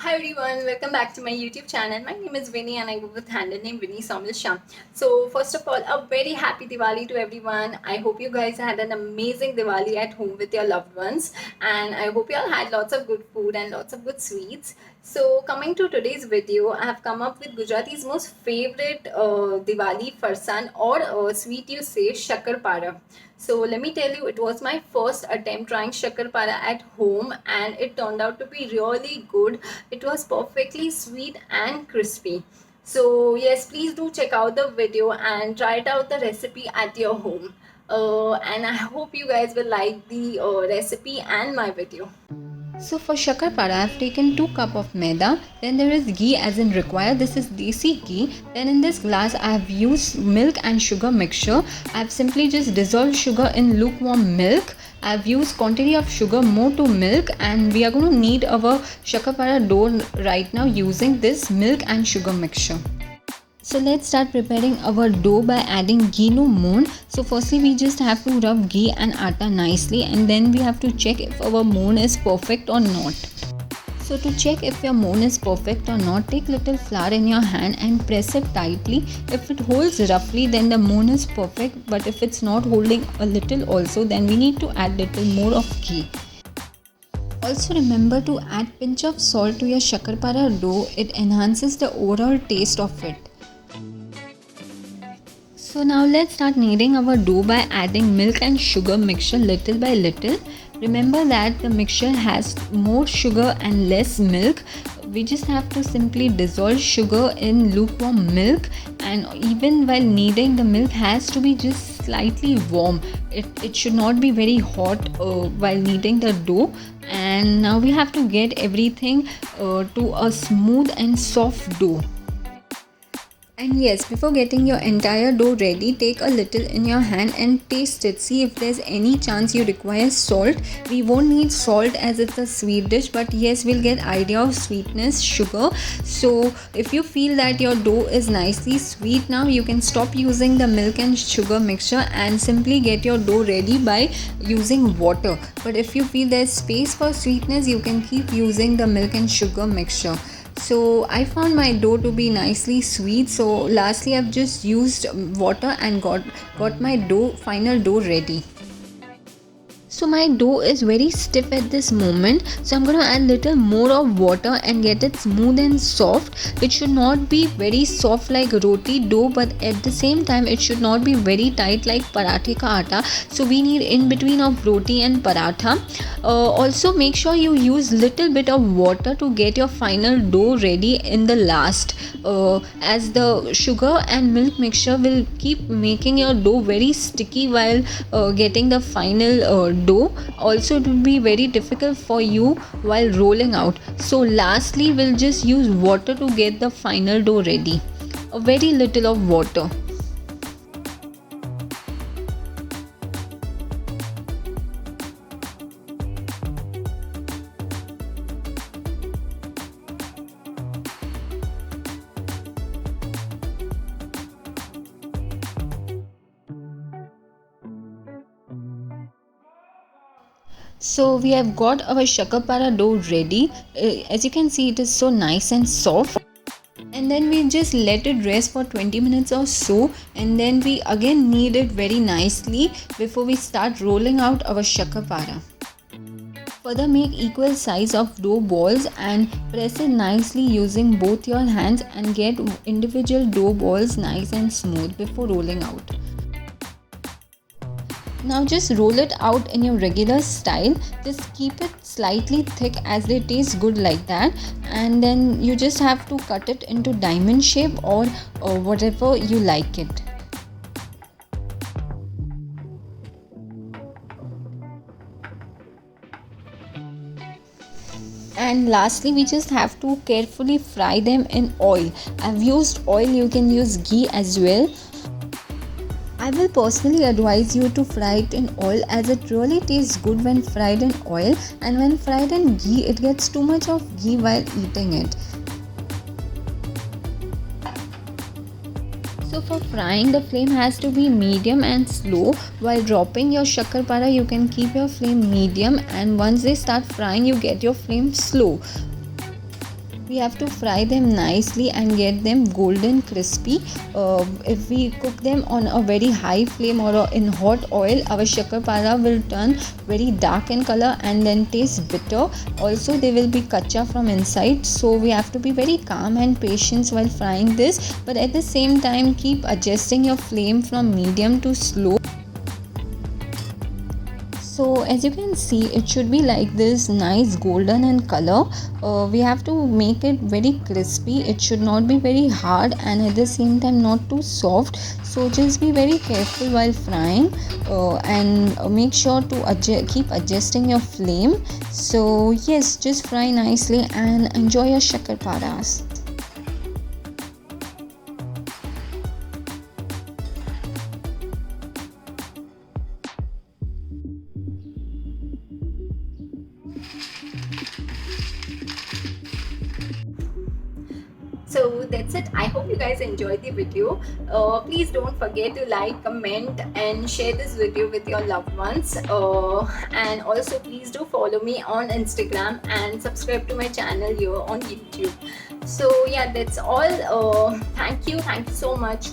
Hi everyone, welcome back to my YouTube channel. My name is Vinny and I go with handle name Vinny Somil Shah. So first of all, a very happy Diwali to everyone. I hope you guys had an amazing Diwali at home with your loved ones, and I hope you all had lots of good food and lots of good sweets. So coming to today's video, I have come up with Gujarati's most favorite Diwali farsan or sweet you say Shakar Para. So let me tell you, it was my first attempt trying shakarpara at home and it turned out to be really good. It was perfectly sweet and crispy. So yes, please do check out the video and try it out the recipe at your home. And I hope you guys will like the recipe and my video. So for shakarpara, I have taken 2 cup of maida. Then there is ghee as in required. This is desi ghee. Then in this glass, I have used milk and sugar mixture. I have simply just dissolved sugar in lukewarm milk. I have used quantity of sugar more to milk, and we are going to knead our shakarpara dough right now using this milk and sugar mixture. So let's start preparing our dough by adding ghee no moon. So firstly we just have to rub ghee and atta nicely, and then we have to check if our moon is perfect or not. So to check if your moon is perfect or not, take little flour in your hand and press it tightly. If it holds roughly, then the moon is perfect, but if it's not holding a little also, then we need to add little more of ghee. Also remember to add pinch of salt to your shakarpara dough. It enhances the overall taste of it. So now let's start kneading our dough by adding milk and sugar mixture little by little. Remember that the mixture has more sugar and less milk. We just have to simply dissolve sugar in lukewarm milk, and even while kneading, the milk has to be just slightly warm. It should not be very hot while kneading the dough. And now we have to get everything to a smooth and soft dough. And yes, before getting your entire dough ready, take a little in your hand and taste it. See if there's any chance you require salt. We won't need salt as it's a sweet dish, but yes, we'll get idea of sweetness, sugar. So if you feel that your dough is nicely sweet now, you can stop using the milk and sugar mixture and simply get your dough ready by using water. But if you feel there's space for sweetness, you can keep using the milk and sugar mixture. So I found my dough to be nicely sweet, so lastly I've just used water and got my final dough ready. So my dough is very stiff at this moment, so I'm going to add little more of water and get it smooth and soft. It should not be very soft like roti dough, but at the same time it should not be very tight like parathe ka atta. So we need in between of roti and paratha. Also make sure you use little bit of water to get your final dough ready in the last, as the sugar and milk mixture will keep making your dough very sticky while getting the final dough. Also it will be very difficult for you while rolling out. So lastly we'll just use water to get the final dough ready. A very little of water. So we have got our shakarpara dough ready. As you can see, it is so nice and soft. And then we just let it rest for 20 minutes or so, and then we again knead it very nicely before we start rolling out our shakarpara. Further, make equal size of dough balls and press it nicely using both your hands and get individual dough balls nice and smooth before rolling out. Now just roll it out in your regular style. Just keep it slightly thick as they taste good like that, and then you just have to cut it into diamond shape or whatever you like it. And lastly we just have to carefully fry them in oil. I've used oil, you can use ghee as well. I will personally advise you to fry it in oil as it really tastes good when fried in oil, and when fried in ghee it gets too much of ghee while eating it. So for frying, the flame has to be medium and slow. While dropping your shakarpara, you can keep your flame medium, and once they start frying you get your flame slow. We have to fry them nicely and get them golden crispy. If we cook them on a very high flame or in hot oil, our shakarpara will turn very dark in color and then taste bitter. Also, they will be kacha from inside, so we have to be very calm and patient while frying this, but at the same time keep adjusting your flame from medium to slow. So as you can see, it should be like this nice golden in color. We have to make it very crispy. It should not be very hard and at the same time not too soft. So just be very careful while frying, and make sure to keep adjusting your flame. So yes, just fry nicely and enjoy your shakarparas. So that's it. I hope you guys enjoyed the video. Please don't forget to like, comment and share this video with your loved ones. And also please do follow me on Instagram and subscribe to my channel here on YouTube. So yeah, that's all. Thank you so much.